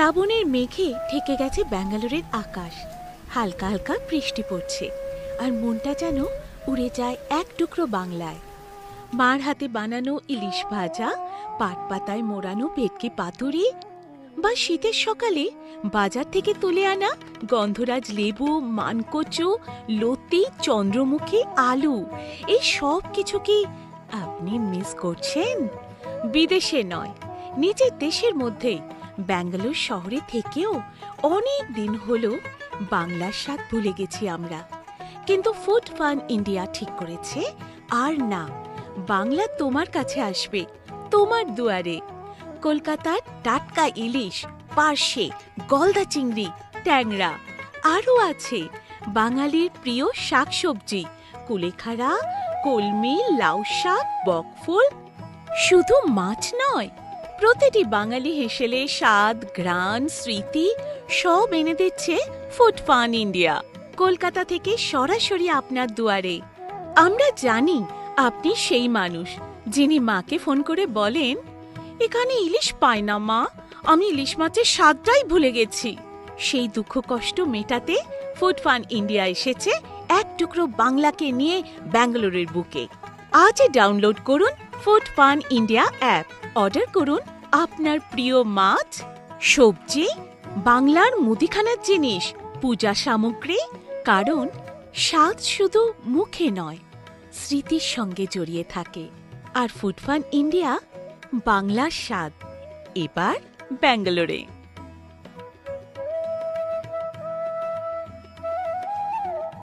শ্রাবণের মেঘে ঢেকে গেছে ব্যাঙ্গালোরের আকাশ। হালকা হালকা বৃষ্টি পড়ছে, আর মনটা যেন উড়ে যায় এক টুকরো বাংলায়। মার হাতে বানানো ইলিশ ভাজা, পাট পাতায় মোড়ানো ভেটকি পাতুরি, বা শীতের সকালে বাজার থেকে তুলে আনা গন্ধরাজ লেবু, মানকচু, লতি, চন্দ্রমুখী, আলু, এই সব কিছু কি আপনি মিস করছেন? বিদেশে নয়, নিজের দেশের মধ্যেই ব্যাঙ্গালোর শহরে থেকেও অনেক দিন হলো বাংলার স্বাদ ভুলে গেছি আমরা। কিন্তু ফুড ফান ইন্ডিয়া ঠিক করেছে, আর না, বাংলা তোমার কাছে আসবে, তোমার দুয়ারে। কলকাতার টাটকা ইলিশ, পার্শে, গলদা চিংড়ি, ট্যাংরা, আরও আছে বাঙালির প্রিয় শাকসবজি, কুলেখাড়া, কলমি, লাউ শাক, বকফুল। শুধু মাছ নয়, প্রতিটি বাঙালি হেসেলে স্বাদ, ঘ্রাণ, স্মৃতি সব এনে দিচ্ছে ফুড ফান ইন্ডিয়া, কলকাতা থেকে সরাসরি আপনার দুয়ারে। আমরা জানি আপনি সেই মানুষ যিনি মাকে ফোন করে বলেন, এখানে ইলিশ পাই না মা, আমি ইলিশ মাছের স্বাদটাই ভুলে গেছি। সেই দুঃখ কষ্ট মেটাতে ফুড ফান ইন্ডিয়া এসেছে এক টুকরো বাংলাকে নিয়ে ব্যাঙ্গালোরের বুকে। আজই ডাউনলোড করুন food fun India app, order করুন আপনার প্রিয় মাছ, সবজি, বাংলার মুদিখানার জিনিস, পূজা সামগ্রী, কারণ স্বাদ শুধু মুখে নয়, স্মৃতির সঙ্গে জড়িয়ে থাকে। আর ফুড ফান ইন্ডিয়া, বাংলার স্বাদ, এবার ব্যাঙ্গালোরে।